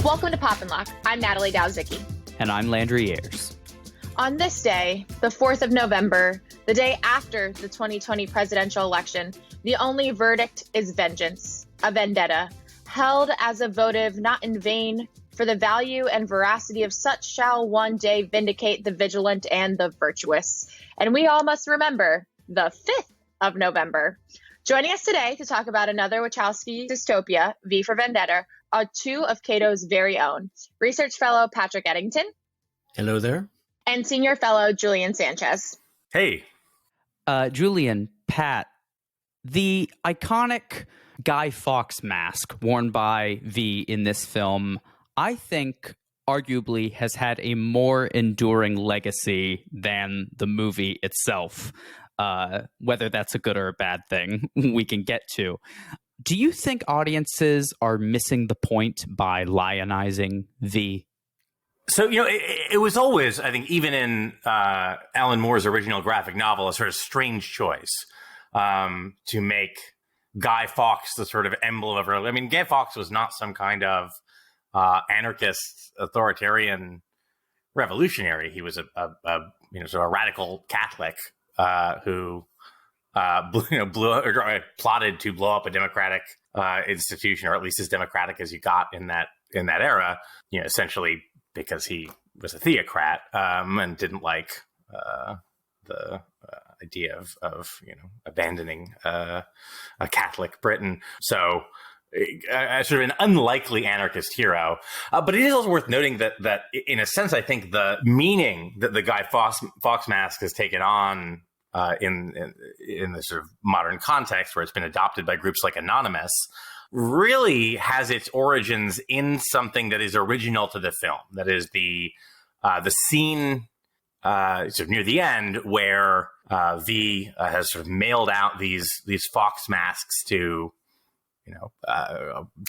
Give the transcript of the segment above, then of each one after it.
Welcome to Pop and Lock. I'm Natalie Dowzicki. And I'm Landry Ayers. On this day, the 4th of November, the day after the 2020 presidential election, the only verdict is vengeance, a vendetta, held as a votive not in vain, for the value and veracity of such shall one day vindicate the vigilant and the virtuous. And we all must remember the 5th of November. Joining us today to talk about another Wachowski dystopia, V for Vendetta, are two of Cato's very own, research fellow Patrick Eddington. Hello there. And senior fellow Julian Sanchez. Hey. Julian, Pat, the iconic Guy Fawkes mask worn by V in this film, I think arguably has had a more enduring legacy than the movie itself. Whether that's a good or a bad thing, we can get to. Do you think audiences are missing the point by lionizing V? So, it was always, I think, even in Alan Moore's original graphic novel, a sort of strange choice to make Guy Fawkes the sort of emblem of her. I mean, Guy Fawkes was not some kind of anarchist, authoritarian revolutionary. He was a sort of radical Catholic who plotted to blow up a democratic institution, or at least as democratic as you got in that era. Essentially because he was a theocrat and didn't like the idea of abandoning a Catholic Britain. So sort of an unlikely anarchist hero. But it is also worth noting that in a sense, I think the meaning that the Guy Fawkes mask has taken on in the sort of modern context, where it's been adopted by groups like Anonymous, really has its origins in something that is original to the film. That is the scene sort of near the end where V has sort of mailed out these Fawkes masks to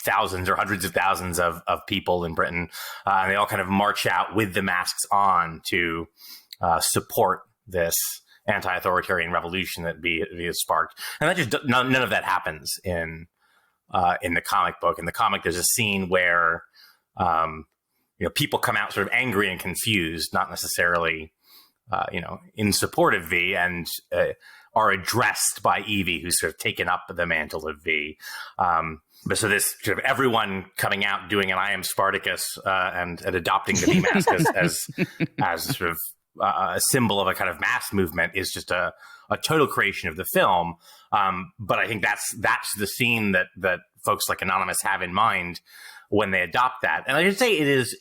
thousands or hundreds of thousands of people in Britain, and they all kind of march out with the masks on to support this anti-authoritarian revolution that V has sparked. And that just none of that happens in the comic book. In the comic, there's a scene where people come out sort of angry and confused, not necessarily in support of V, and are addressed by Evey, who's sort of taken up the mantle of V. But so this sort of everyone coming out doing an I am Spartacus and adopting the V mask as sort of a symbol of a kind of mass movement is just a total creation of the film. But I think that's the scene that folks like Anonymous have in mind when they adopt that. And I should say it is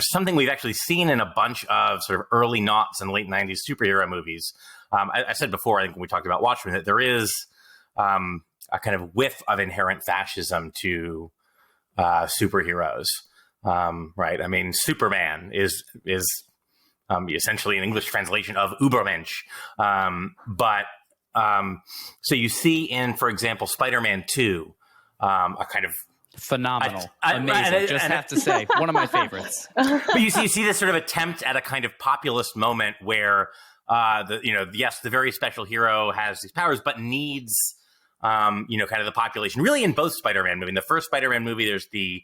something we've actually seen in a bunch of sort of early noughts and late 90s superhero movies. I said before, I think when we talked about Watchmen, that there is a kind of whiff of inherent fascism to superheroes. Right. I mean, Superman is essentially an English translation of Übermensch. So you see in, for example, Spider-Man 2, a kind of phenomenal, amazing. Just have to say, one of my favorites. But you see this sort of attempt at a kind of populist moment where the very special hero has these powers, but needs kind of the population. Really, in both Spider-Man movies, in the first Spider-Man movie, there's the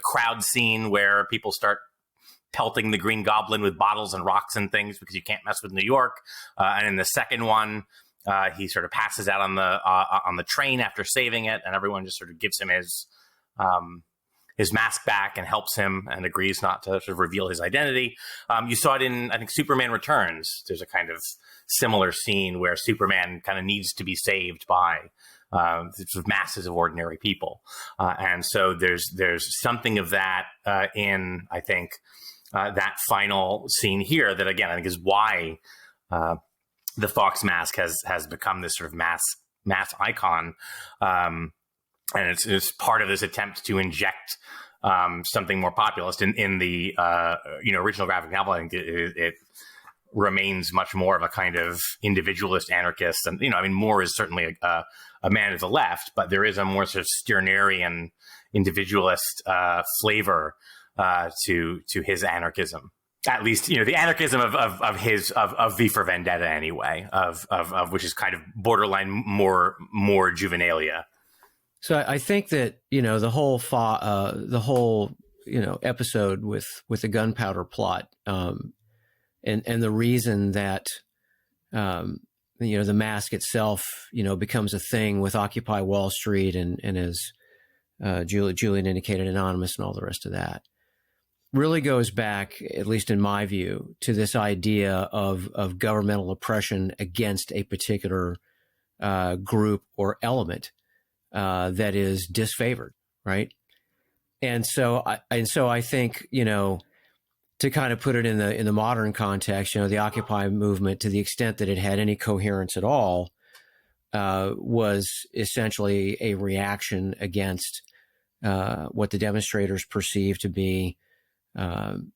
crowd scene where people start pelting the Green Goblin with bottles and rocks and things because you can't mess with New York. And in the second one, he sort of passes out on the train after saving it, and everyone just sort of gives him his mask back and helps him and agrees not to sort of reveal his identity. You saw it in, I think, Superman Returns. There's a kind of similar scene where Superman kind of needs to be saved by sort of masses of ordinary people. And so there's something of that in, I think, that final scene here that, again, I think is why the Fawkes mask has become this sort of mass icon. And it's part of this attempt to inject something more populist in the original graphic novel. I think it remains much more of a kind of individualist anarchist. And, Moore is certainly a man of the left, but there is a more sort of Stirnerian individualist flavor to his anarchism. At least, the anarchism of V for Vendetta anyway, of which is kind of borderline more juvenilia. So I think that, the whole episode with the gunpowder plot, and the reason that, the mask itself, becomes a thing with Occupy Wall Street and as Julian indicated, anonymous and all the rest of that, really goes back, at least in my view, to this idea of governmental oppression against a particular group or element that is disfavored, right? And so I think, to kind of put it in the modern context, the Occupy movement, to the extent that it had any coherence at all, was essentially a reaction against what the demonstrators perceived to be, an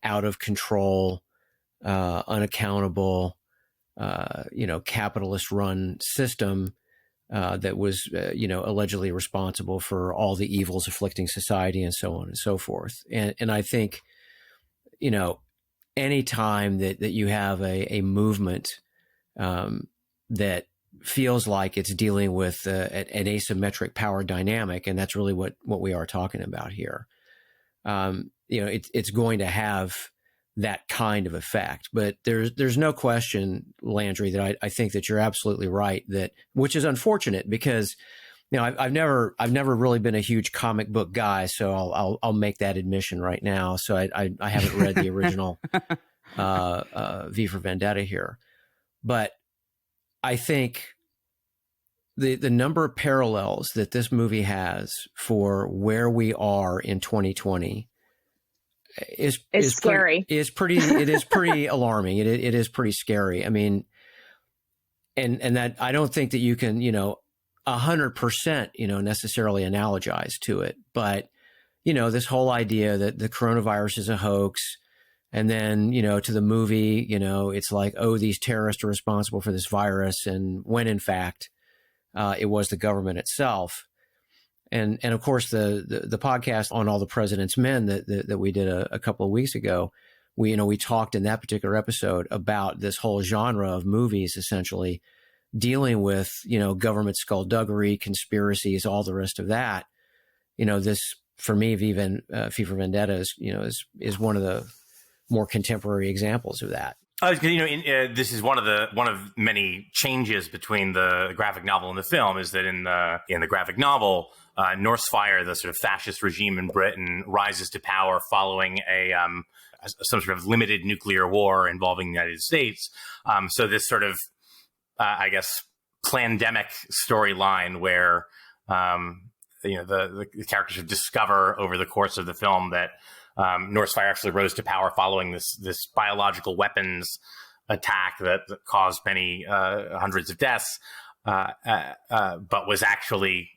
out of control, unaccountable, capitalist run system that was, allegedly responsible for all the evils afflicting society and so on and so forth. And I think, any time that you have a movement that feels like it's dealing with an asymmetric power dynamic, and that's really what we are talking about here, it's going to have that kind of effect. But there's no question, Landry, that I think that you're absolutely right, that, which is unfortunate because, I've never really been a huge comic book guy, so I'll make that admission right now. So I haven't read the original V for Vendetta here, but I think the number of parallels that this movie has for where we are in 2020 is scary. It is pretty alarming. It is pretty scary. I mean, and that I don't think that you can 100% necessarily analogize to it, but this whole idea that the coronavirus is a hoax, and then to the movie, it's like, oh, these terrorists are responsible for this virus, and when in fact it was the government itself. And of course, the podcast on All the President's Men that we did a couple of weeks ago, we talked in that particular episode about this whole genre of movies essentially dealing with government skullduggery, conspiracies, all the rest of that. This, for me, V for Vendetta is one of the more contemporary examples of that. This is one of many changes between the graphic novel and the film, is that in the graphic novel, Norsefire, the sort of fascist regime in Britain, rises to power following some sort of limited nuclear war involving the United States. So this sort of, I guess, plandemic storyline where the characters discover over the course of the film that Norsefire actually rose to power following this biological weapons attack that caused many hundreds of deaths, but was actually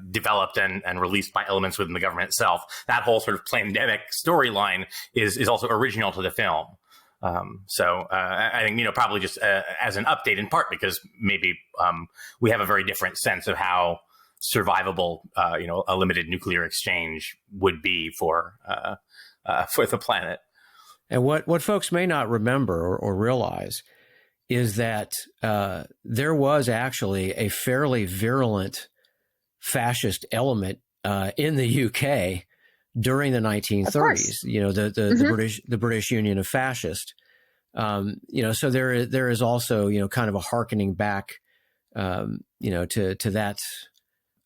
developed and released by elements within the government itself. That whole sort of plandemic storyline is also original to the film. So I think, probably just as an update, in part because maybe we have a very different sense of how survivable, a limited nuclear exchange would be for the planet. And what folks may not remember or realize is that there was actually a fairly virulent fascist element in the UK during the 1930s. The British Union of Fascists. So there is also kind of a hearkening back, to that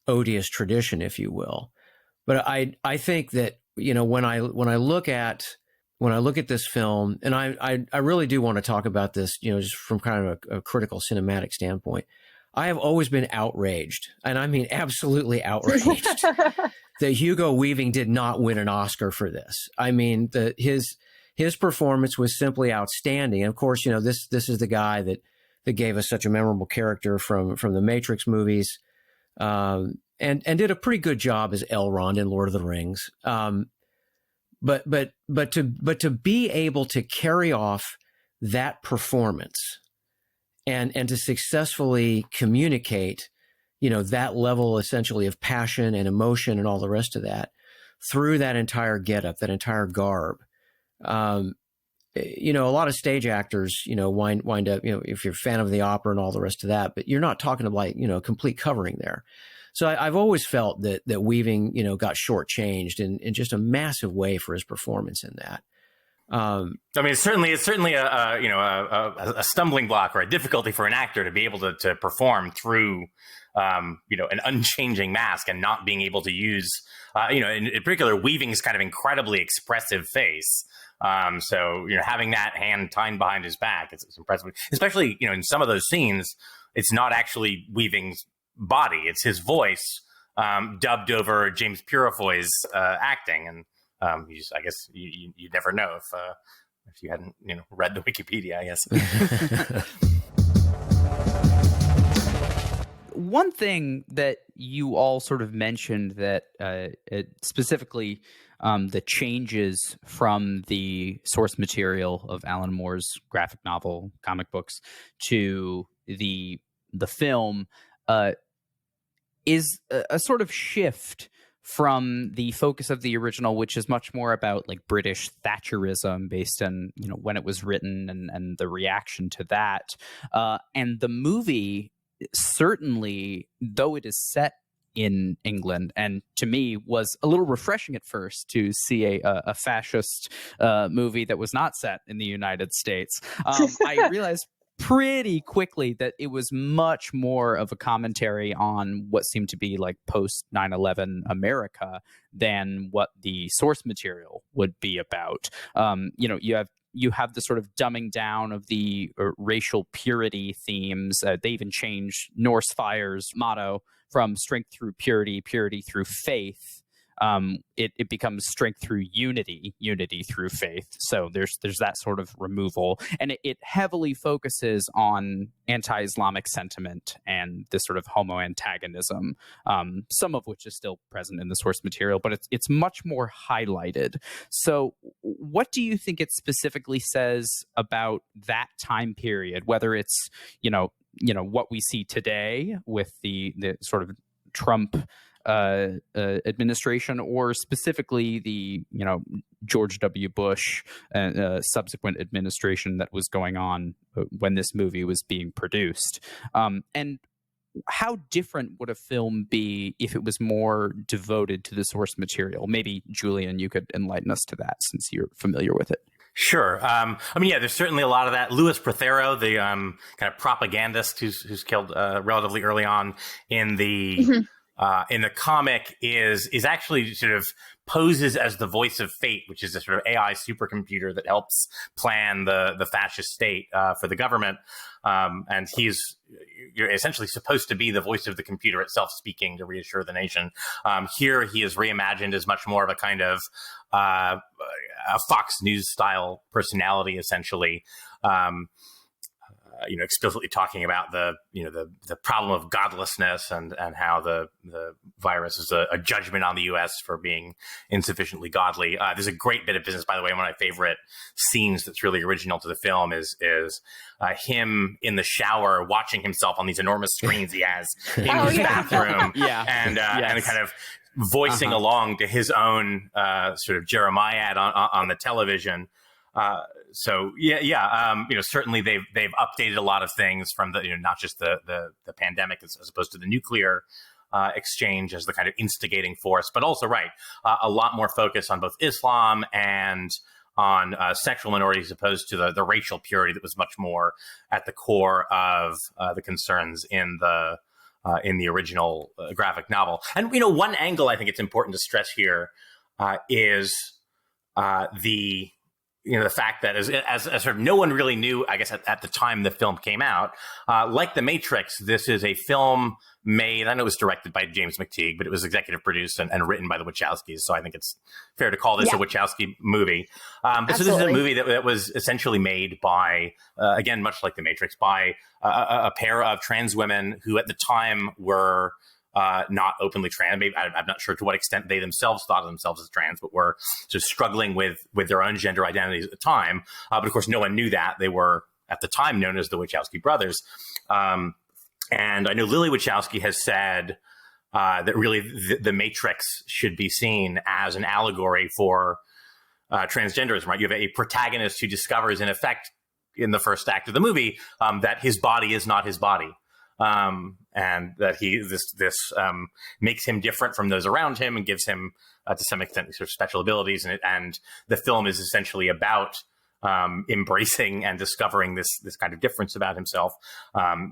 odious tradition, if you will. But I think that when I look at this film, and I really do want to talk about this, just from kind of a critical cinematic standpoint, I have always been outraged, and I mean absolutely outraged, that Hugo Weaving did not win an Oscar for this. I mean, his performance was simply outstanding. And of course, this is the guy that gave us such a memorable character from the Matrix movies, and did a pretty good job as Elrond in Lord of the Rings. But to be able to carry off that performance and to successfully communicate, that level essentially of passion and emotion and all the rest of that through that entire getup, that entire garb, a lot of stage actors, wind up, if you're a fan of the opera and all the rest of that, but you're not talking about complete covering there. So I've always felt that Weaving, got shortchanged in just a massive way for his performance in that. I mean, it's certainly a stumbling block or a difficulty for an actor to be able to perform through an unchanging mask and not being able to use in particular Weaving's kind of incredibly expressive face. So having that hand tied behind his back, it's impressive. Especially in some of those scenes, it's not actually Weaving's body; it's his voice dubbed over James Purefoy's acting, and I guess you never know if you hadn't read the Wikipedia, I guess. One thing that you all sort of mentioned that specifically the changes from the source material of Alan Moore's graphic novel, comic books, to the film is a sort of shift from the focus of the original, which is much more about like British Thatcherism based on, when it was written and the reaction to that. And the movie, certainly, though it is set in England, and to me was a little refreshing at first to see a fascist movie that was not set in the United States. I realized pretty quickly that it was much more of a commentary on what seemed to be like post 9/11 America than what the source material would be about. You have the sort of dumbing down of the racial purity themes. They even changed Norsefire's motto from strength through purity, purity through faith. It becomes strength through unity, unity through faith. So there's that sort of removal, and it heavily focuses on anti-Islamic sentiment and this sort of homo antagonism, some of which is still present in the source material, but it's much more highlighted. So what do you think it specifically says about that time period, whether it's what we see today with the sort of Trump administration, or specifically the George W. Bush subsequent administration that was going on when this movie was being produced, and how different would a film be if it was more devoted to the source material? Maybe Julian, you could enlighten us to that since you're familiar with it. Sure. There's certainly a lot of that. Louis Prothero, the kind of propagandist who's killed relatively early on in the comic, is actually sort of poses as the voice of fate, which is a sort of AI supercomputer that helps plan the fascist state for the government. And you're essentially supposed to be the voice of the computer itself speaking to reassure the nation. Here he is reimagined as much more of a kind of a Fox News style personality, essentially. Explicitly talking about the problem of godlessness and how the virus is a judgment on the U.S. for being insufficiently godly. There's a great bit of business, by the way. One of my favorite scenes that's really original to the film is him in the shower watching himself on these enormous screens he has in his bathroom, and kind of voicing along to his own sort of Jeremiad on the television. Certainly they've updated a lot of things from the not just the pandemic as opposed to the nuclear exchange as the kind of instigating force, but also a lot more focus on both Islam and on sexual minorities, opposed to the racial purity that was much more at the core of the concerns in the original graphic novel. And one angle I think it's important to stress here is the fact that as sort of no one really knew, I guess, at the time the film came out, like The Matrix, this is a film made, I know it was directed by James McTeague, but it was executive produced and written by the Wachowskis. So I think it's fair to call this a Wachowski movie. So this is a movie that was essentially made by, again, much like The Matrix, by a pair of trans women who at the time were not openly trans. Maybe, I'm not sure to what extent they themselves thought of themselves as trans, but were just struggling with their own gender identities at the time. But of course, no one knew that. They were at the time known as the Wachowski brothers. And I know Lily Wachowski has said that really the Matrix should be seen as an allegory for transgenderism, right? You have a protagonist who discovers, in effect, in the first act of the movie, that his body is not his body. And that this makes him different from those around him and gives him, to some extent, sort of special abilities. And the film is essentially about embracing and discovering this kind of difference about himself.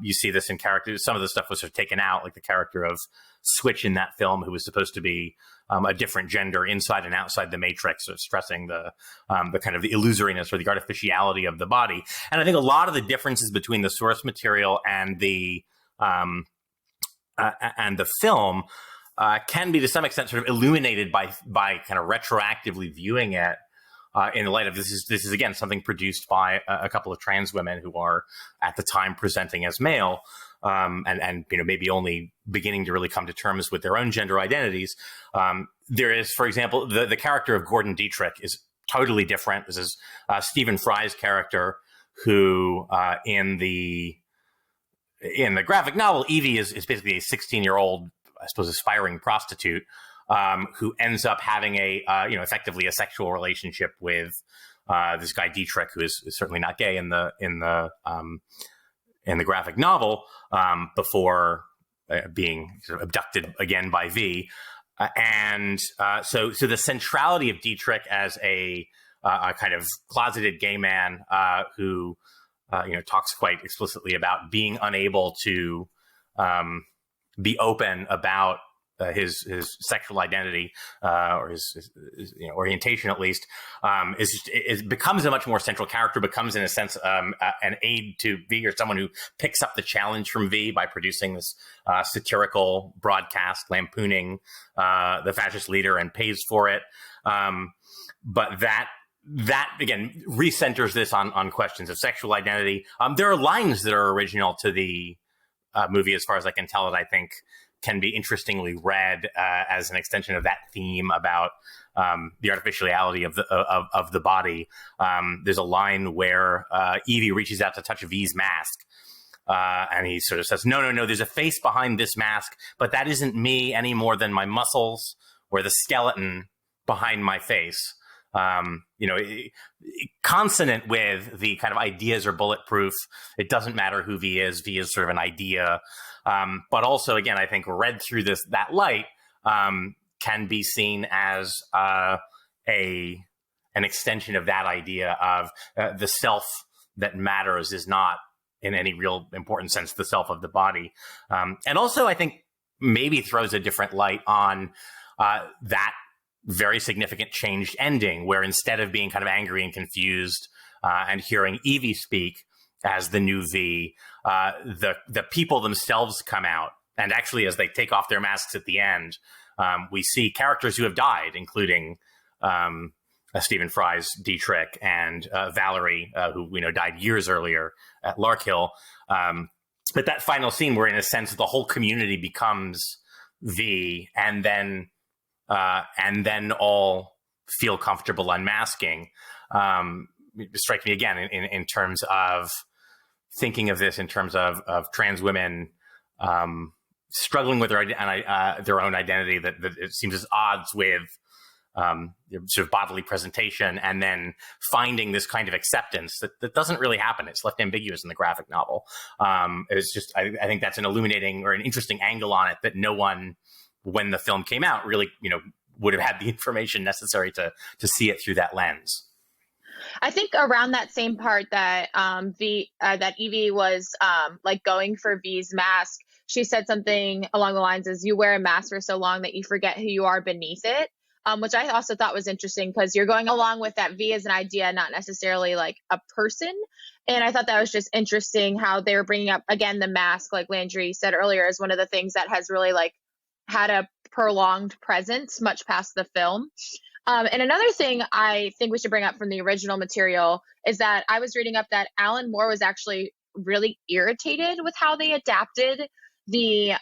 You see this in characters. Some of the stuff was sort of taken out, like the character of Switch in that film, who was supposed to be a different gender inside and outside the matrix, sort of stressing the kind of the illusoriness or the artificiality of the body. And I think a lot of the differences between the source material and the film can be, to some extent, sort of illuminated by kind of retroactively viewing it in the light of this is again something produced by a couple of trans women who are at the time presenting as male, and maybe only beginning to really come to terms with their own gender identities. There is, for example, the character of Gordon Dietrich is totally different. This is Stephen Fry's character, who in the graphic novel, Evey is basically a 16-year-old, I suppose, aspiring prostitute who ends up having effectively a sexual relationship with this guy Dietrich, who is certainly not gay in the graphic novel, before being sort of abducted again by V. So the centrality of Dietrich as a kind of closeted gay man who talks quite explicitly about being unable to be open about his sexual identity or his orientation, at least, becomes a much more central character, becomes in a sense an aid to V, or someone who picks up the challenge from V by producing this satirical broadcast lampooning the fascist leader and pays for it. But that again recenters this on questions of sexual identity. There are lines that are original to the movie, as far as I can tell, that I think can be interestingly read as an extension of that theme about the artificiality of the body. There's a line where Evey reaches out to touch V's mask, and he sort of says, "No, there's a face behind this mask, but that isn't me any more than my muscles or the skeleton behind my face." Consonant with the kind of ideas are bulletproof. It doesn't matter who V is. V is sort of an idea. But also, again, I think read through that light can be seen as an extension of that idea of the self that matters is not, in any real important sense, the self of the body. And also, I think, maybe throws a different light on that very significant changed ending, where instead of being kind of angry and confused and hearing Evey speak as the new V, the people themselves come out. And actually, as they take off their masks at the end, we see characters who have died, including Stephen Fry's Dietrich and Valerie, who we know died years earlier at Larkhill. But that final scene where, in a sense, the whole community becomes V, and then all feel comfortable unmasking, strikes me again in terms of thinking of this in terms of trans women struggling with their own identity that it seems at odds with sort of bodily presentation, and then finding this kind of acceptance that doesn't really happen. It's left ambiguous in the graphic novel. It's just I think that's an illuminating or an interesting angle on it that no one, when the film came out, really would have had the information necessary to see it through that lens. I think around that same part that that Evey was like going for V's mask, she said something along the lines as, "You wear a mask for so long that you forget who you are beneath it," which I also thought was interesting, because you're going along with that V as an idea, not necessarily like a person. And I thought that was just interesting how they were bringing up, again, the mask, like Landry said earlier, as one of the things that has really like had a prolonged presence much past the film. And another thing I think we should bring up from the original material is that I was reading up that Alan Moore was actually really irritated with how they adapted the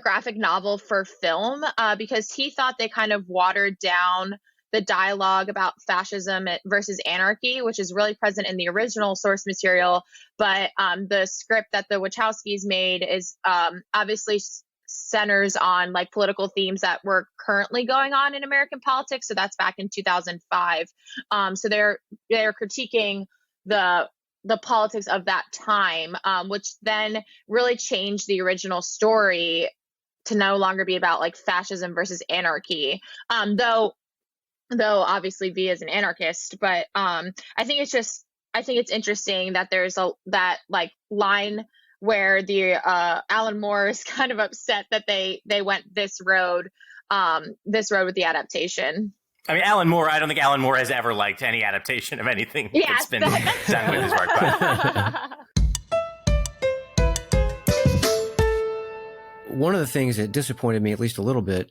graphic novel for film, because he thought they kind of watered down the dialogue about fascism versus anarchy, which is really present in the original source material. But the script that the Wachowskis made is obviously centers on like political themes that were currently going on in American politics. So that's back in 2005. So they're critiquing the politics of that time, which then really changed the original story to no longer be about like fascism versus anarchy. Though obviously V is an anarchist, but I think it's interesting that there's that like line where the Alan Moore is kind of upset that they went this road with the adaptation. I mean, Alan Moore, I don't think Alan Moore has ever liked any adaptation of anything that's been done with his work. One of the things that disappointed me at least a little bit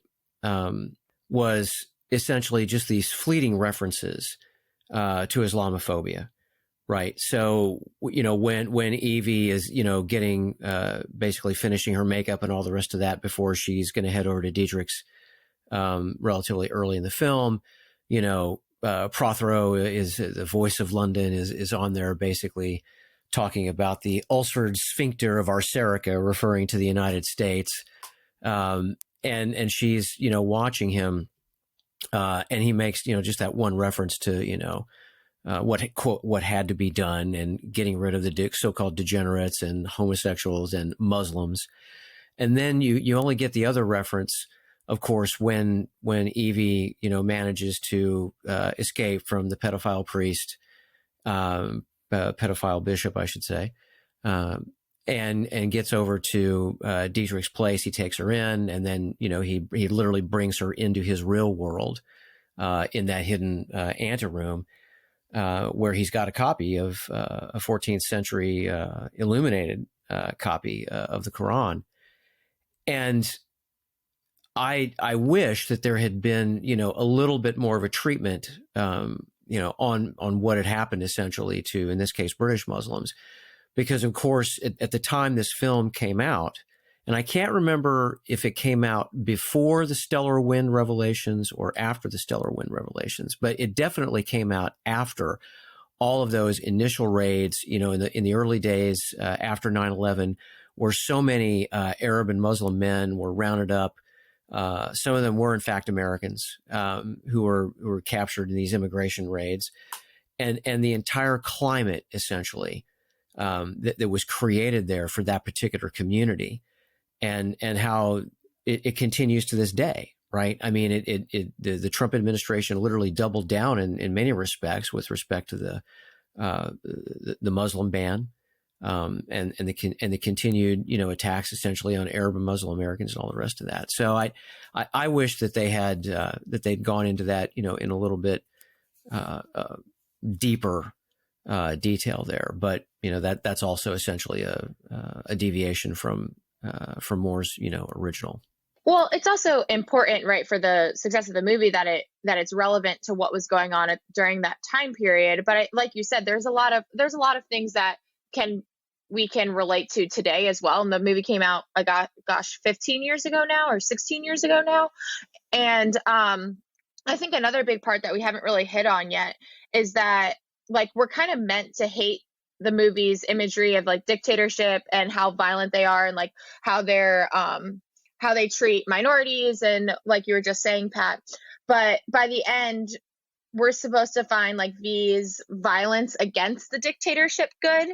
was essentially just these fleeting references to Islamophobia, right? So, when Evey is, getting basically finishing her makeup and all the rest of that before she's going to head over to Diedrich's relatively early in the film, Prothero is the voice of London is on there basically talking about the ulcered sphincter of Arcerica, referring to the United States. And she's, watching him, and he makes, just that one reference to, what had to be done and getting rid of the so-called degenerates and homosexuals and Muslims. And then you only get the other reference, of course, when Evey, manages to escape from the pedophile priest, pedophile bishop, I should say, and gets over to Diedrich's place. He takes her in, and then he literally brings her into his real world in that hidden anteroom, where he's got a copy of a 14th century illuminated copy of the Quran. And I wish that there had been, a little bit more of a treatment, on what had happened essentially to, in this case, British Muslims, because of course at the time this film came out, and I can't remember if it came out before the Stellar Wind revelations or after the Stellar Wind revelations, but it definitely came out after all of those initial raids, in the early days after 9/11, where so many Arab and Muslim men were rounded up. Some of them were, in fact, Americans who were captured in these immigration raids, and the entire climate, essentially, that was created there for that particular community, and how it continues to this day, right? I mean, the Trump administration literally doubled down in many respects with respect to the Muslim ban. And the continued, attacks essentially on Arab and Muslim Americans and all the rest of that. So I wish that they had, that they'd gone into that, in a little bit, deeper, detail there. But, that's also essentially a deviation from Moore's, original. Well, it's also important, right, for the success of the movie that it's relevant to what was going on during that time period. But like you said, there's a lot of things that we can relate to today as well. And the movie came out, 15 years ago now, or 16 years ago now. And I think another big part that we haven't really hit on yet is that like we're kind of meant to hate the movie's imagery of like dictatorship and how violent they are, and like how they treat minorities, and like you were just saying, Pat. But by the end, we're supposed to find like V's violence against the dictatorship good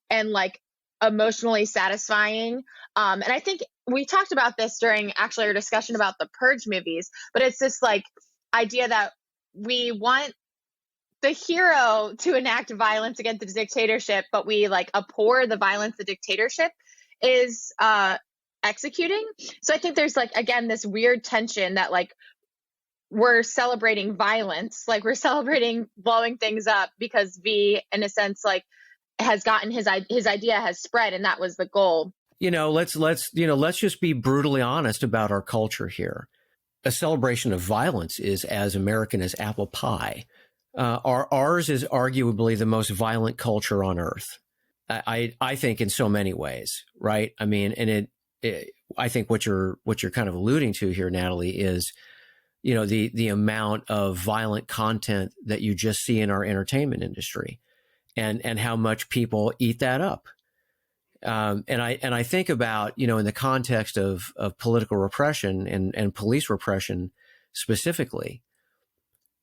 and like emotionally satisfying. And I think we talked about this during actually our discussion about the Purge movies, but it's this like idea that we want the hero to enact violence against the dictatorship, but we like abhor the violence the dictatorship is executing. So I think there's like, again, this weird tension that like we're celebrating violence, like we're celebrating blowing things up because V, in a sense, like has gotten his idea has spread, and that was the goal. Let's just be brutally honest about our culture here. A celebration of violence is as American as apple pie. Ours is arguably the most violent culture on earth. I think in so many ways, right? I mean, and I think what you're kind of alluding to here, Natalie, is the amount of violent content that you just see in our entertainment industry, and how much people eat that up. And I think about, in the context of political repression and police repression specifically,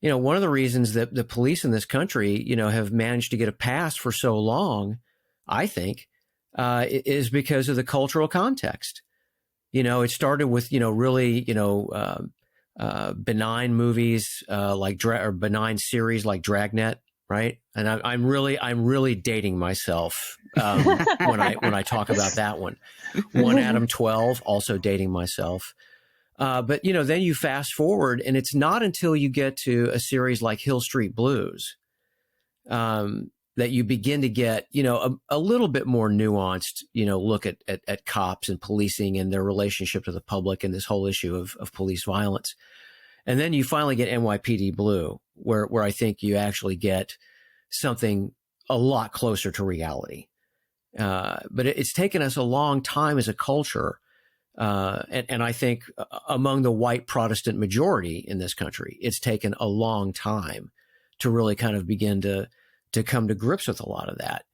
one of the reasons that the police in this country, have managed to get a pass for so long, I think, is because of the cultural context. It started with, really, benign movies or benign series like Dragnet, right? And I'm really dating myself when I talk about that one. One Adam 12, also dating myself. But then you fast forward, and it's not until you get to a series like Hill Street Blues that you begin to get, a little bit more nuanced, look at cops and policing and their relationship to the public and this whole issue of police violence. And then you finally get NYPD Blue, where I think you actually get something a lot closer to reality. But it's taken us a long time as a culture. And I think among the white Protestant majority in this country, it's taken a long time to really kind of begin to come to grips with a lot of that.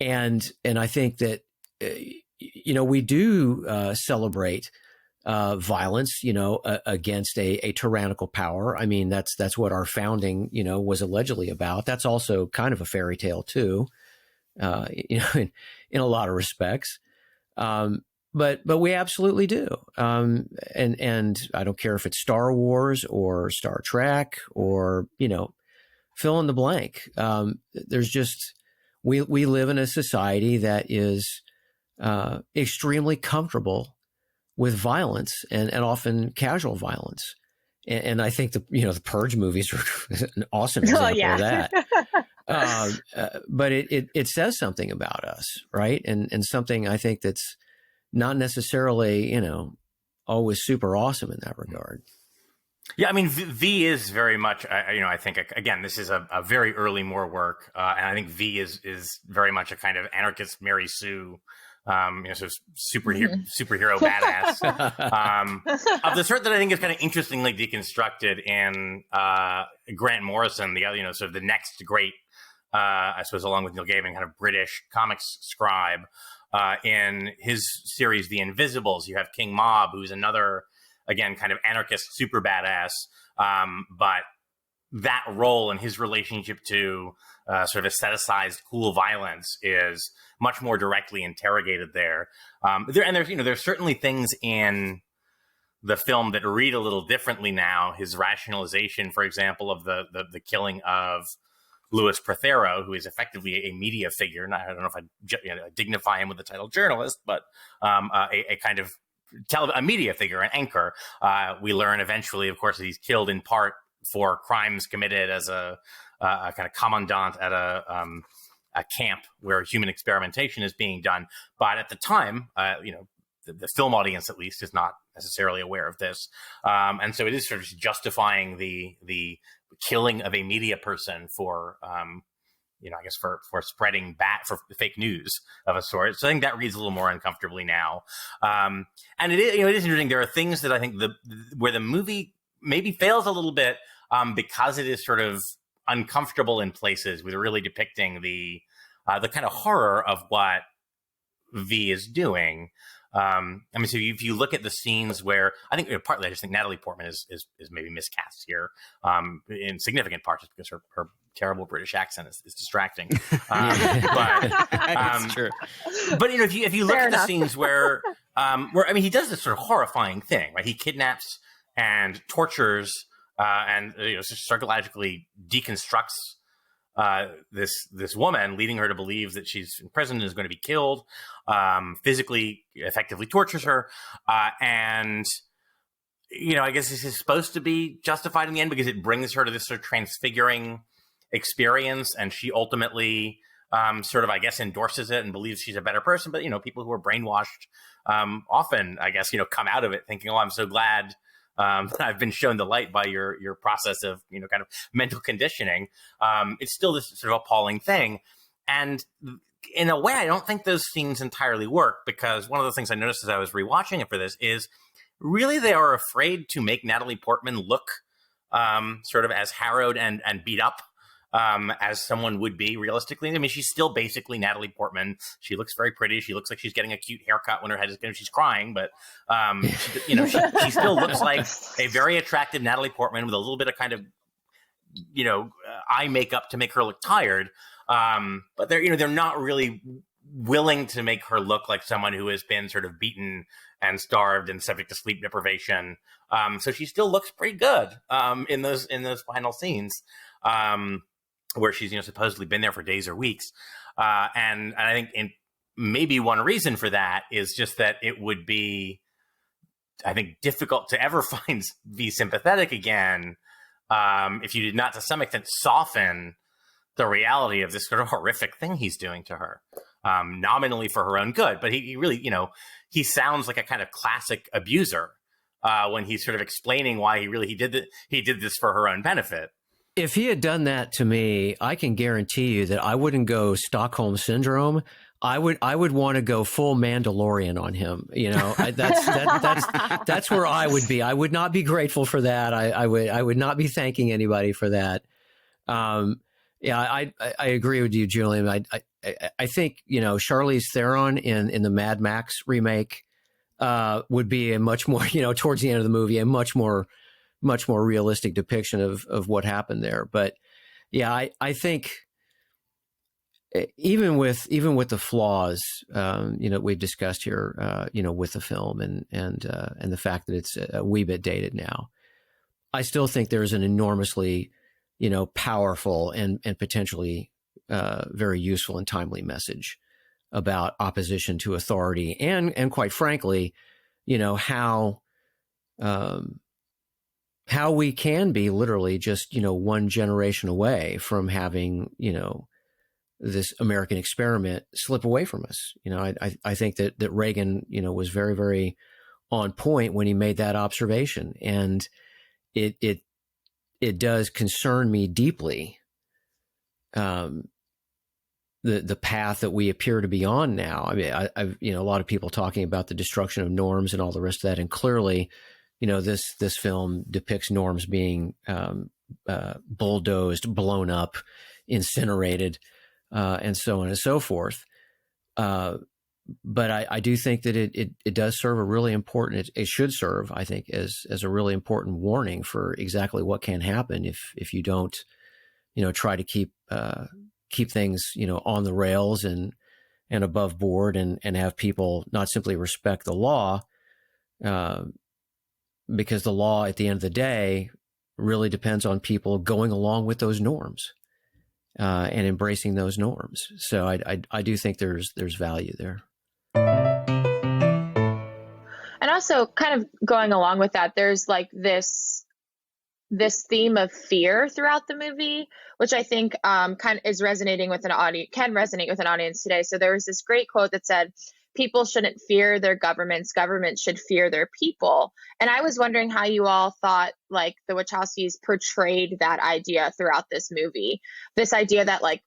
And I think that, we do celebrate violence, against a tyrannical power. I mean, that's what our founding, was allegedly about. That's also kind of a fairy tale too, in a lot of respects. But we absolutely do. And I don't care if it's Star Wars or Star Trek or, fill in the blank. There's just, we live in a society that is extremely comfortable with violence and often casual violence. And I think the Purge movies are an awesome example of that. But it says something about us, right? And something I think that's not necessarily, always super awesome in that regard. Yeah, I mean, V is very much, I think, again, this is a very early Moore work. And I think V is very much a kind of anarchist Mary Sue, sort of superhero badass of the sort that I think is kind of interestingly deconstructed in Grant Morrison, the other, sort of the next great, I suppose, along with Neil Gaiman, kind of British comics scribe. In his series, The Invisibles, you have King Mob, who's another, again, kind of anarchist, super badass. But that role and his relationship to sort of aestheticized cool violence is much more directly interrogated there. There's certainly things in the film that read a little differently now. His rationalization, for example, of the killing of Louis Prothero, who is effectively a media figure. And I don't know if I dignify him with the title journalist, but a kind of a media figure, an anchor. We learn eventually, of course, that he's killed in part for crimes committed as a kind of commandant at a camp where human experimentation is being done. But at the time, the film audience, at least, is not necessarily aware of this. And so it is sort of justifying the killing of a media person for, I guess for spreading for fake news of a sort. So I think that reads a little more uncomfortably now. And it is interesting. There are things that I think where the movie maybe fails a little bit because it is sort of uncomfortable in places with really depicting the kind of horror of what V is doing. So if you look at the scenes where I think partly I just think Natalie Portman is maybe miscast here in significant part just because her terrible British accent is distracting. It's true. But if you look at the scenes where he does this sort of horrifying thing, right? He kidnaps and tortures and psychologically deconstructs this woman, leading her to believe that she's in prison and is going to be killed, physically, effectively tortures her. I guess this is supposed to be justified in the end because it brings her to this sort of transfiguring experience. And she ultimately sort of, I guess, endorses it and believes she's a better person. But, people who are brainwashed often, I guess, come out of it thinking, oh, I'm so glad I've been shown the light by your process of, kind of mental conditioning. It's still this sort of appalling thing. And in a way, I don't think those scenes entirely work because one of the things I noticed as I was rewatching it for this is really they are afraid to make Natalie Portman look sort of as harrowed and beat up as someone would be realistically. I mean, she's still basically Natalie Portman. She looks very pretty. She looks like she's getting a cute haircut when her head is going. She's crying, but she still looks like a very attractive Natalie Portman with a little bit of kind of eye makeup to make her look tired. But they're not really willing to make her look like someone who has been sort of beaten and starved and subject to sleep deprivation. So she still looks pretty good in those final scenes. Where she's supposedly been there for days or weeks, and I think maybe one reason for that is just that it would be, I think, difficult to ever be sympathetic again if you did not to some extent soften the reality of this sort of horrific thing he's doing to her, nominally for her own good, but he really he sounds like a kind of classic abuser when he's sort of explaining why he did this for her own benefit. If he had done that to me, I can guarantee you that I wouldn't go Stockholm Syndrome. I would want to go full Mandalorian on him. That's where I would be. I would not be grateful for that. I would not be thanking anybody for that. I agree with you, Julian. I think Charlize Theron in the Mad Max remake would be a much more towards the end of the movie a much more realistic depiction of what happened there. But yeah, I think even with the flaws, we've discussed here, with the film and the fact that it's a wee bit dated now, I still think there's an enormously, powerful and potentially very useful and timely message about opposition to authority and quite frankly, how we can be literally just, one generation away from having, this American experiment slip away from us. I think that Reagan, was very, very on point when he made that observation. And it does concern me deeply, the path that we appear to be on now. I mean, I've a lot of people talking about the destruction of norms and all the rest of that. And clearly, this film depicts norms being bulldozed, blown up, incinerated, and so on and so forth. But I do think that it does serve a really important. It should serve, I think, as a really important warning for exactly what can happen if you don't, try to keep things, on the rails and above board and have people not simply respect the law. Because the law, at the end of the day, really depends on people going along with those norms and embracing those norms. So I do think there's value there. And also, kind of going along with that, there's like this theme of fear throughout the movie, which I think kind of is resonating with an audience, can resonate with an audience today. So there was this great quote that said, "People shouldn't fear their governments. Governments should fear their people." And I was wondering how you all thought like the Wachowskis portrayed that idea throughout this movie. This idea that like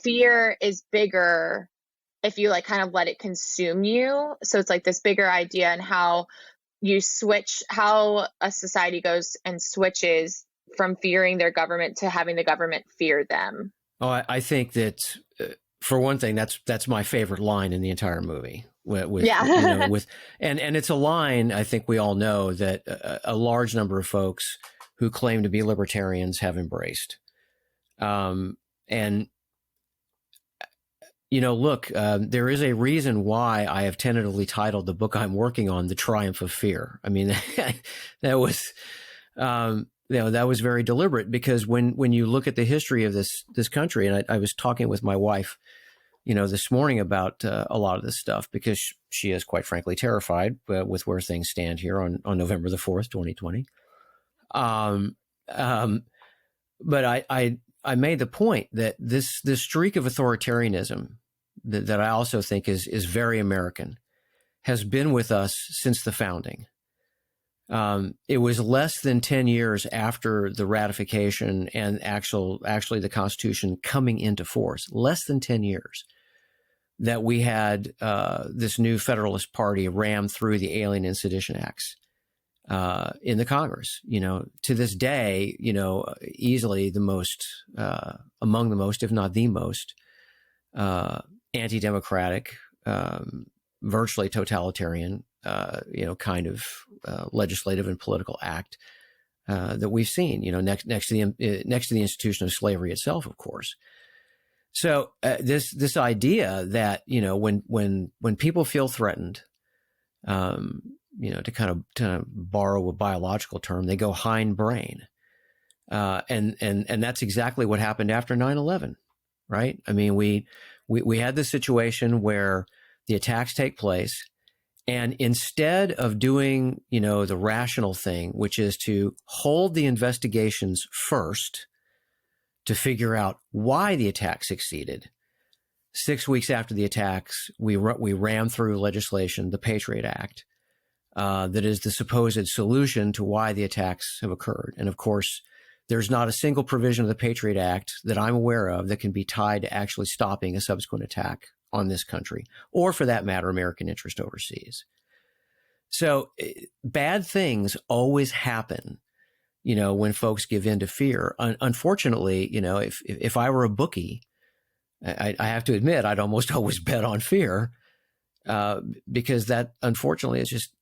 fear is bigger if you like kind of let it consume you. So it's like this bigger idea and how you switch, how a society goes and switches from fearing their government to having the government fear them. Oh, I think that for one thing, that's my favorite line in the entire movie. And it's a line I think we all know that a large number of folks who claim to be libertarians have embraced. Look, there is a reason why I have tentatively titled the book I'm working on "The Triumph of Fear." I mean, that was very deliberate because when you look at the history of this country, and I was talking with my wife, this morning about a lot of this stuff because she is quite frankly terrified with where things stand here on November the 4th, 2020. But I made the point that this streak of authoritarianism that I also think is very American has been with us since the founding. It was less than 10 years after the ratification and actually the Constitution coming into force, less than 10 years, that we had this new Federalist Party ram through the Alien and Sedition Acts in the Congress. To this day, easily the most, among the most, if not the most, anti-democratic, virtually totalitarian, kind of legislative and political act that we've seen. Next to the institution of slavery itself, of course. So this idea that when people feel threatened, to kind of borrow a biological term, they go hindbrain, and that's exactly what happened after 9/11, right? I mean, we had this situation where the attacks take place, and instead of doing the rational thing, which is to hold the investigations first to figure out why the attack succeeded. 6 weeks after the attacks, we rammed through legislation, the Patriot Act, that is the supposed solution to why the attacks have occurred. And of course, there's not a single provision of the Patriot Act that I'm aware of that can be tied to actually stopping a subsequent attack on this country, or for that matter, American interest overseas. So bad things always happen when folks give in to fear. Unfortunately, if I were a bookie, I have to admit, I'd almost always bet on fear, because that, unfortunately, is just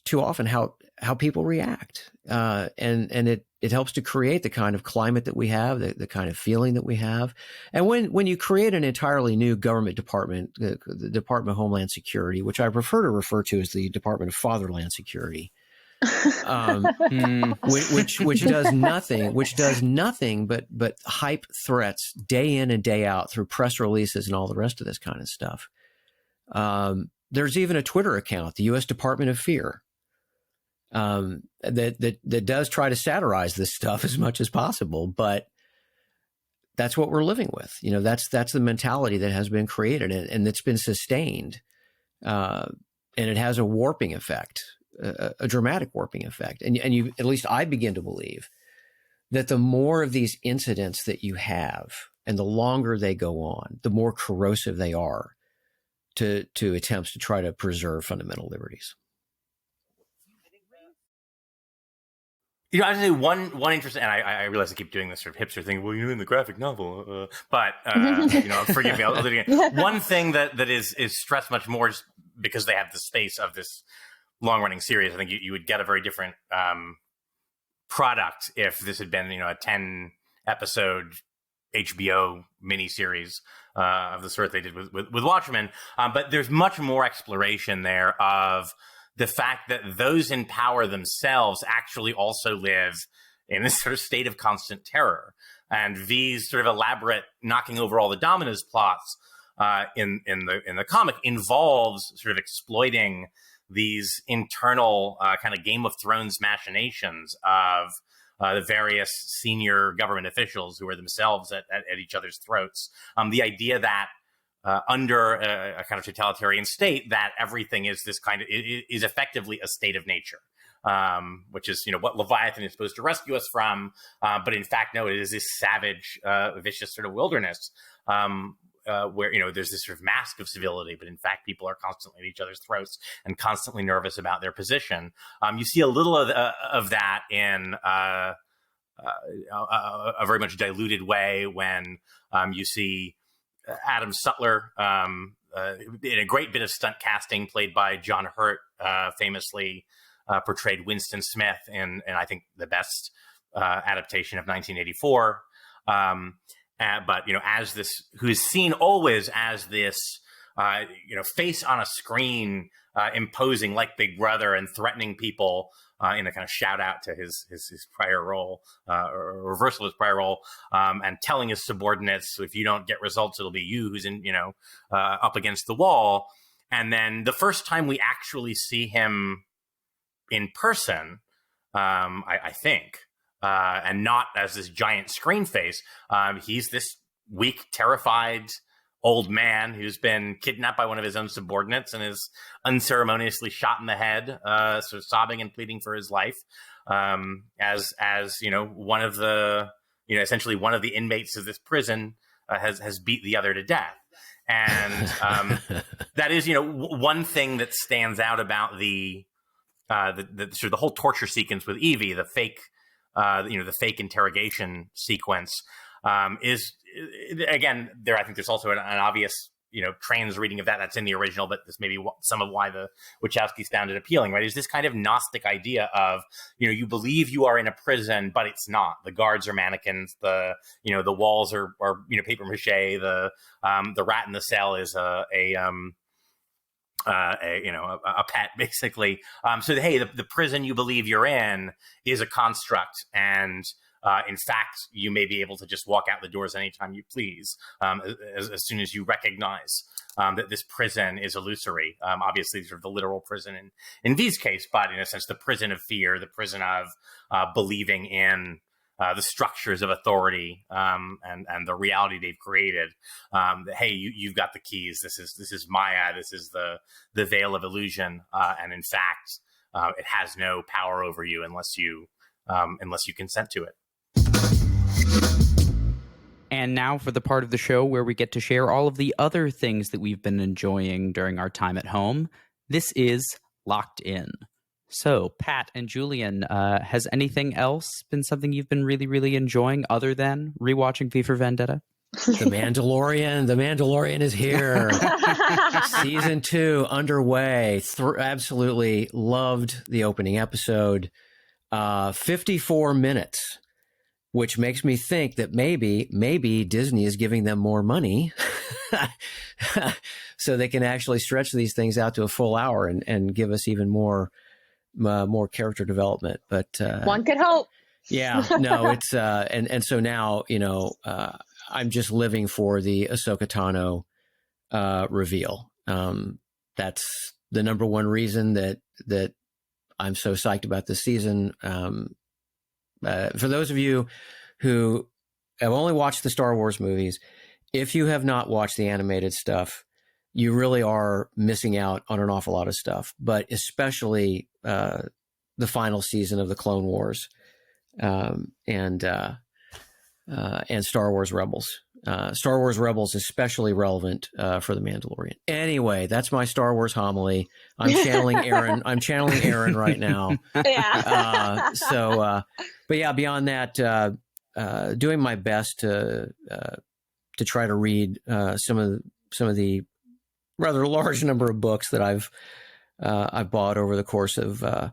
too often how people react. And it helps to create the kind of climate that we have, the kind of feeling that we have. And when you create an entirely new government department, the Department of Homeland Security, which I prefer to refer to as the Department of Fatherland Security, which does nothing but hype threats day in and day out through press releases and all the rest of this kind of stuff. There's even a Twitter account, the U.S. Department of Fear, that does try to satirize this stuff as much as possible, but that's what we're living with. That's the mentality that has been created and that's been sustained, and it has a warping effect. A dramatic warping effect. And you, at least I begin to believe that the more of these incidents that you have and the longer they go on, the more corrosive they are to attempts to try to preserve fundamental liberties. I'd say one interesting, and I realize I keep doing this sort of hipster thing. Well, in the graphic novel, but forgive me. I'll do it again. One thing that is stressed much more, just because they have the space of this long-running series. I think you would get a very different product if this had been, a 10-episode HBO miniseries of the sort they did with Watchmen. But there's much more exploration there of the fact that those in power themselves actually also live in this sort of state of constant terror. And these sort of elaborate knocking over all the dominoes plots in the comic involves sort of exploiting these internal kind of Game of Thrones machinations of the various senior government officials who are themselves at each other's throats. The idea that under a kind of totalitarian state, that everything is this kind of is effectively a state of nature, which is what Leviathan is supposed to rescue us from, but in fact, no, it is this savage, vicious sort of wilderness. Where there's this sort of mask of civility, but in fact people are constantly at each other's throats and constantly nervous about their position. You see a little of that in a very much diluted way when you see Adam Sutler in a great bit of stunt casting, played by John Hurt, famously portrayed Winston Smith in I think the best adaptation of 1984. But as this, who is seen always as this, face on a screen, imposing like Big Brother and threatening people in a kind of shout out to his prior role, or reversal of his prior role, and telling his subordinates, if you don't get results, it'll be you who's up against the wall. And then the first time we actually see him in person, I think. And not as this giant screen face. He's this weak, terrified old man who's been kidnapped by one of his own subordinates and is unceremoniously shot in the head, sort of sobbing and pleading for his life. As one of the, essentially one of the inmates of this prison has beat the other to death. And that is, one thing that stands out about the sort of the whole torture sequence with Evey, the fake, the fake interrogation sequence, is again there. I think there's also an obvious, trans reading of that that's in the original, but this may be some of why the Wachowskis found it appealing, right? Is this kind of Gnostic idea of, you believe you are in a prison, but it's not. The guards are mannequins. The walls are paper mache. The rat in the cell is a pet, basically. So hey, the prison you believe you're in is a construct, and in fact, you may be able to just walk out the doors anytime you please, as soon as you recognize that this prison is illusory. Obviously, sort of the literal prison in V's case, but in a sense, the prison of fear, the prison of believing in the structures of authority and the reality they've created. That, hey, you've got the keys. This is Maya. This is the veil of illusion, and in fact, it has no power over you unless you consent to it. And now for the part of the show where we get to share all of the other things that we've been enjoying during our time at home. This is Locked In. So, Pat and Julian, has anything else been something you've been really, really enjoying other than rewatching V for Vendetta? The Mandalorian is here. Season 2 underway. Absolutely loved the opening episode. 54 minutes, which makes me think that maybe Disney is giving them more money so they can actually stretch these things out to a full hour and give us even more character development. But one could hope. Yeah, no, it's and so now, I'm just living for the Ahsoka Tano reveal. That's the number one reason that I'm so psyched about this season. For those of you who have only watched the Star Wars movies, if you have not watched the animated stuff, you really are missing out on an awful lot of stuff, but especially the final season of the Clone Wars and Star Wars Rebels. Star Wars Rebels especially relevant for the Mandalorian. Anyway, that's my Star Wars homily. I'm channeling Aaron. I'm channeling Aaron right now. Yeah. But yeah, beyond that, doing my best to try to read some of the rather large number of books that I've bought over the course of the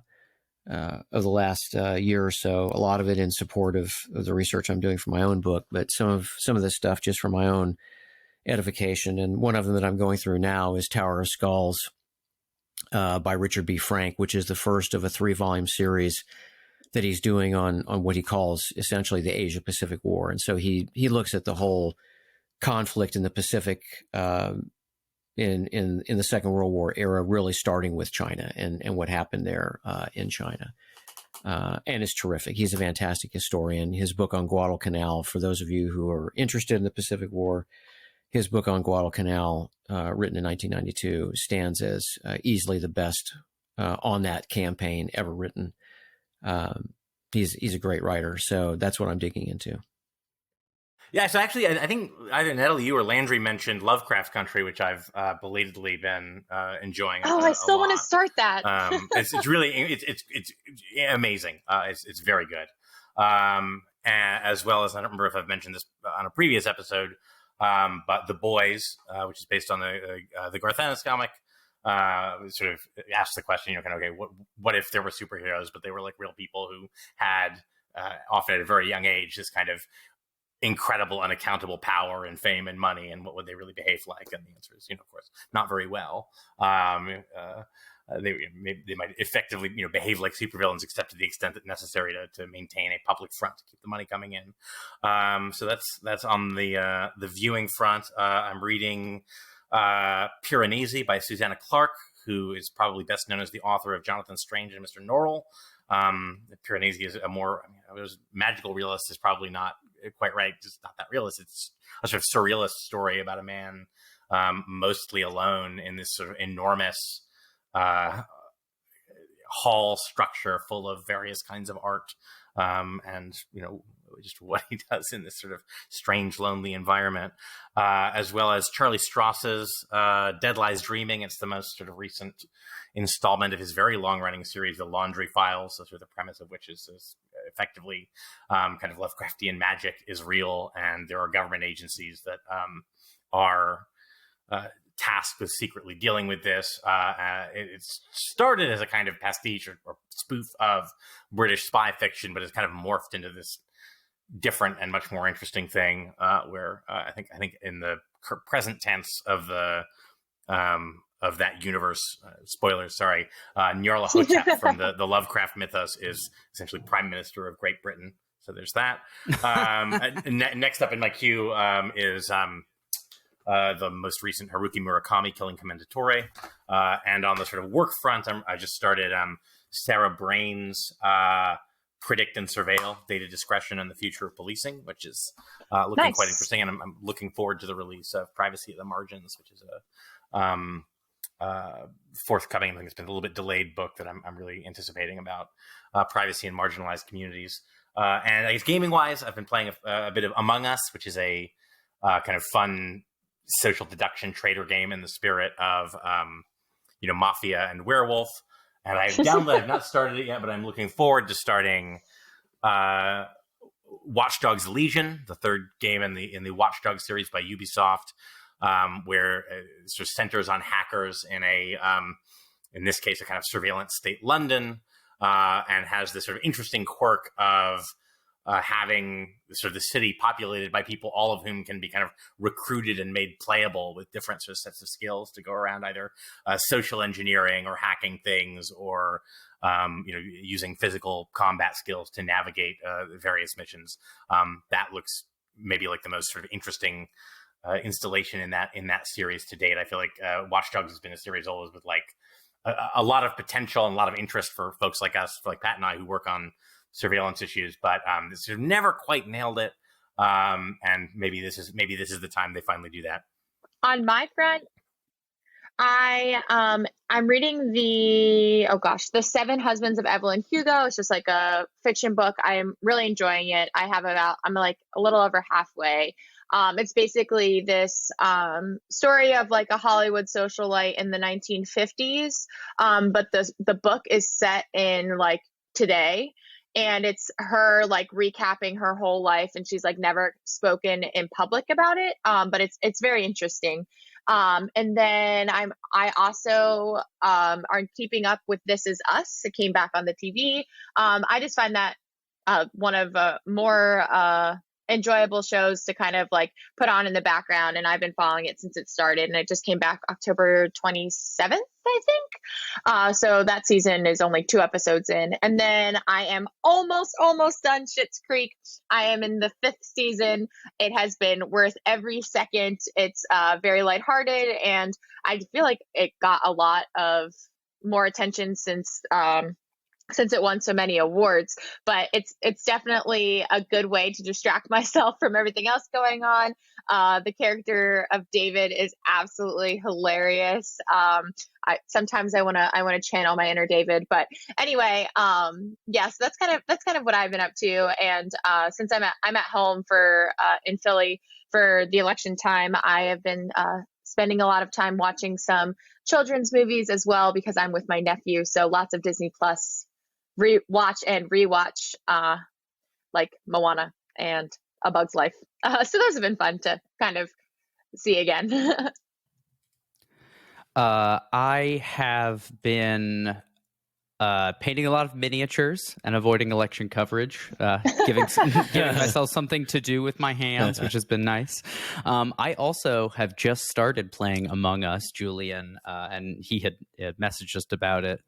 last year or so. A lot of it in support of the research I'm doing for my own book, but some of this stuff just for my own edification. And one of them that I'm going through now is Tower of Skulls by Richard B. Frank, which is the first of a 3-volume series that he's doing on what he calls essentially the Asia-Pacific War. And so he looks at the whole conflict in the Pacific in the Second World War era, really starting with China and what happened there in China. And it's terrific. He's a fantastic historian. His book on Guadalcanal, for those of you who are interested in the Pacific War, his book on Guadalcanal, written in 1992, stands as easily the best on that campaign ever written. He's a great writer, so that's what I'm digging into. Yeah, so actually, I think either Natalie, you or Landry mentioned Lovecraft Country, which I've belatedly been enjoying. I still want to start that. It's really it's amazing. It's very good. As well as, I don't remember if I've mentioned this on a previous episode, but The Boys, which is based on the Garth Ennis comic, sort of asks the question, okay, what if there were superheroes, but they were like real people who had often at a very young age this kind of incredible, unaccountable power and fame and money, and what would they really behave like? And the answer is, of course, not very well. They might effectively, behave like supervillains, except to the extent that necessary to maintain a public front to keep the money coming in. So that's on the viewing front. I'm reading Piranesi by Susanna Clarke, who is probably best known as the author of Jonathan Strange and Mr. Norrell. Piranesi is magical realist is probably not quite right. It's not that realist. It's a sort of surrealist story about a man mostly alone in this sort of enormous hall structure full of various kinds of art and just what he does in this sort of strange, lonely environment, as well as Charlie Strauss's Dead Lies Dreaming. It's the most sort of recent installment of his very long-running series, The Laundry Files, so sort of the premise of which is effectively kind of Lovecraftian magic is real, and there are government agencies that are tasked with secretly dealing with this. It started as a kind of pastiche or spoof of British spy fiction, but it's kind of morphed into this different and much more interesting thing, where I think in the present tense of the of that universe, spoilers, sorry, Nyarlathotep from the Lovecraft mythos is essentially Prime Minister of Great Britain. So there's that. Next up in my queue is the most recent Haruki Murakami, Killing Commendatore. And on the sort of work front, I just started Sarah Brain's Predict and Surveil, Data Discretion and the Future of Policing, which is looking quite interesting. And I'm looking forward to the release of Privacy at the Margins, which is a forthcoming, I think it's been a little bit delayed book that I'm really anticipating about privacy in marginalized communities. And I guess gaming-wise, I've been playing a bit of Among Us, which is a kind of fun social deduction trader game in the spirit of, Mafia and Werewolf. And I've downloaded, I've not started it yet, but I'm looking forward to starting Watch Dogs Legion, the third game in the Watch Dogs series by Ubisoft, where it sort of centers on hackers in in this case, a kind of surveillance state London, and has this sort of interesting quirk of having sort of the city populated by people, all of whom can be kind of recruited and made playable with different sort of sets of skills to go around either social engineering or hacking things, or using physical combat skills to navigate various missions. That looks maybe like the most sort of interesting installation in that series to date. I feel like Watch Dogs has been a series always with like a lot of potential and a lot of interest for folks like us, like Pat and I, who work on surveillance issues, but this has never quite nailed it. And maybe this is the time they finally do that. On my front, I'm reading the Seven Husbands of Evelyn Hugo. It's just like a fiction book. I'm really enjoying it. I'm like a little over halfway. It's basically this story of like a Hollywood socialite in the 1950s, but the book is set in like today. And it's her like recapping her whole life, and she's like never spoken in public about it. But it's very interesting. And then I also are keeping up with This Is Us. It came back on the TV. I just find that one of more enjoyable shows to kind of like put on in the background, and I've been following it since it started, and it just came back October 27th, I think. So that season is only 2 episodes in, and then I am almost done Schitt's Creek. I am in the 5th season. It has been worth every second. It's very lighthearted, and I feel like it got a lot of more attention since it won so many awards, but it's definitely a good way to distract myself from everything else going on. The character of David is absolutely hilarious. Sometimes I want to channel my inner David, but anyway, so that's kind of what I've been up to. And since I'm at home in Philly for the election time, I have been spending a lot of time watching some children's movies as well, because I'm with my nephew. So lots of Disney Plus rewatch like Moana and A Bug's Life. So those have been fun to kind of see again. I have been painting a lot of miniatures and avoiding election coverage, giving myself something to do with my hands, which has been nice. I also have just started playing Among Us, Julian, and he had messaged us about it,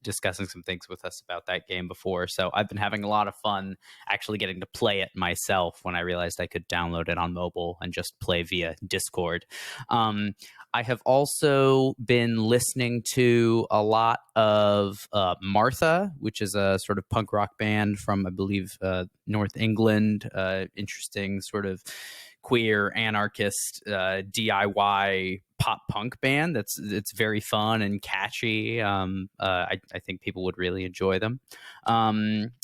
discussing some things with us about that game before. So I've been having a lot of fun actually getting to play it myself when I realized I could download it on mobile and just play via Discord. I have also been listening to a lot of Martha, which is a sort of punk rock band from, I believe, North England. Interesting sort of queer, anarchist, DIY pop punk band it's very fun and catchy. I think people would really enjoy them.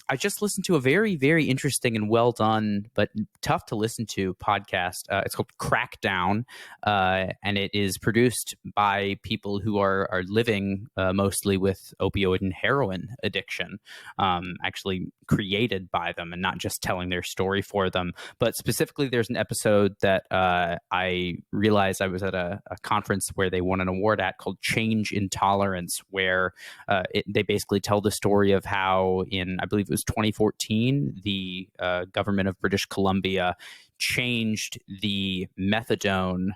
I just listened to a very, very interesting and well done, but tough to listen to podcast. It's called Crackdown, and it is produced by people who are living mostly with opioid and heroin addiction, actually created by them and not just telling their story for them. But specifically, there's an episode that I realized I was at a conference where they won an award at called Change Intolerance, where they basically tell the story of how in, I believe it was 2014, the government of British Columbia changed the methadone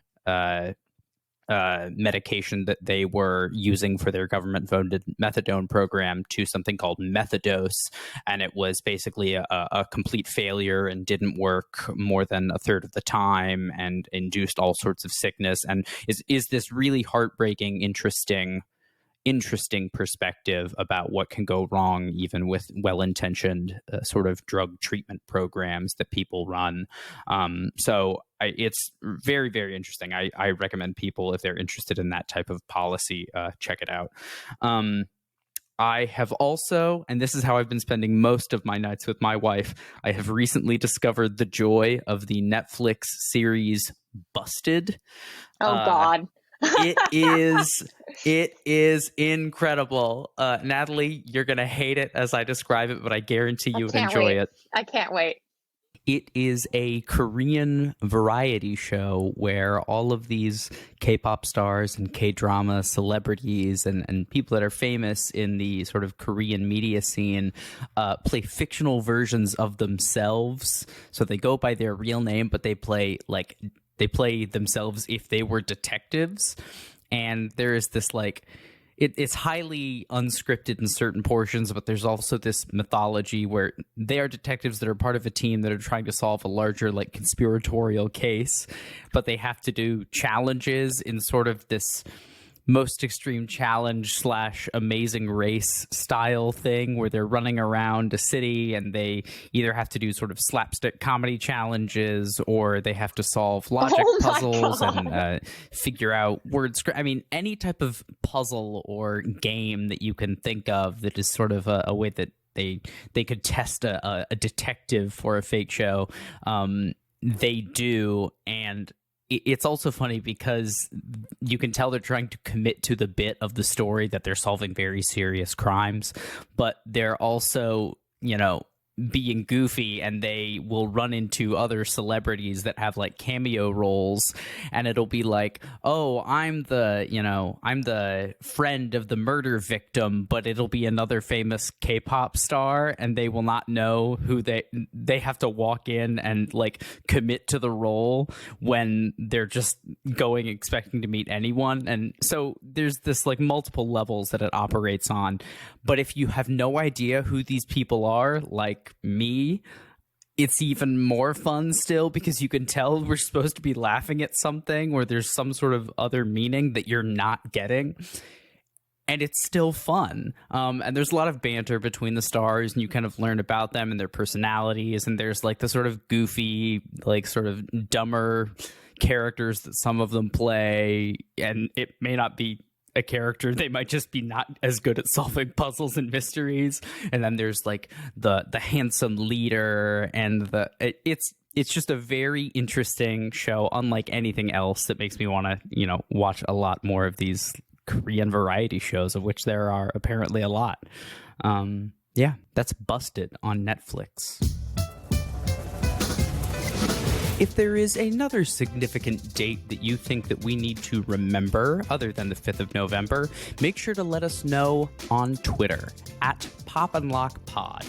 medication that they were using for their government-funded methadone program to something called methadose, and it was basically a complete failure and didn't work more than a third of the time and induced all sorts of sickness, and is this really heartbreaking, interesting perspective about what can go wrong even with well-intentioned sort of drug treatment programs that people run. So it's very, very interesting. I recommend people, if they're interested in that type of policy, check it out. I have also, and this is how I've been spending most of my nights with my wife, I have recently discovered the joy of the Netflix series Busted. Oh, God. It is incredible. Natalie, you're going to hate it as I describe it, but I guarantee you would enjoy it. I can't wait. It is a Korean variety show where all of these K-pop stars and K-drama celebrities and people that are famous in the sort of Korean media scene play fictional versions of themselves. So they go by their real name, but they play themselves if they were detectives. And there is this it's highly unscripted in certain portions, but there's also this mythology where they are detectives that are part of a team that are trying to solve a larger conspiratorial case, but they have to do challenges in sort of this most extreme challenge / amazing race style thing where they're running around a city and they either have to do sort of slapstick comedy challenges or they have to solve logic puzzles and figure out words. I mean, any type of puzzle or game that you can think of that is sort of a way that they could test a detective for a fake show. They do, and it's also funny because you can tell they're trying to commit to the bit of the story that they're solving very serious crimes, but they're also, being goofy, and they will run into other celebrities that have cameo roles, and it'll be oh, I'm the friend of the murder victim, but it'll be another famous K-pop star, and they will not know who they have to walk in and commit to the role when they're just going expecting to meet anyone. And so there's this multiple levels that it operates on. But if you have no idea who these people are, like me, it's even more fun still because you can tell we're supposed to be laughing at something or there's some sort of other meaning that you're not getting. And it's still fun. And there's a lot of banter between the stars, and you kind of learn about them and their personalities. And there's the sort of goofy, sort of dumber characters that some of them play. And it may not be a character, they might just be not as good at solving puzzles and mysteries. And then there's the handsome leader, and it's just a very interesting show, unlike anything else, that makes me want to watch a lot more of these Korean variety shows, of which there are apparently a lot. Yeah, that's Busted on Netflix. If there is another significant date that you think that we need to remember other than the 5th of November, make sure to let us know on Twitter at Pop and Locke Pod.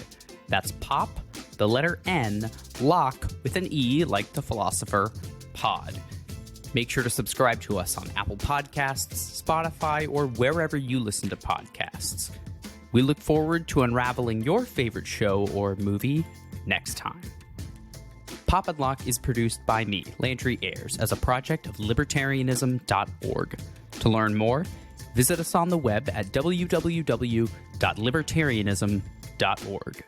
That's Pop, the letter N, Locke with an E like the philosopher, Pod. Make sure to subscribe to us on Apple Podcasts, Spotify, or wherever you listen to podcasts. We look forward to unraveling your favorite show or movie next time. Pop and Locke is produced by me, Landry Ayers, as a project of libertarianism.org. To learn more, visit us on the web at www.libertarianism.org.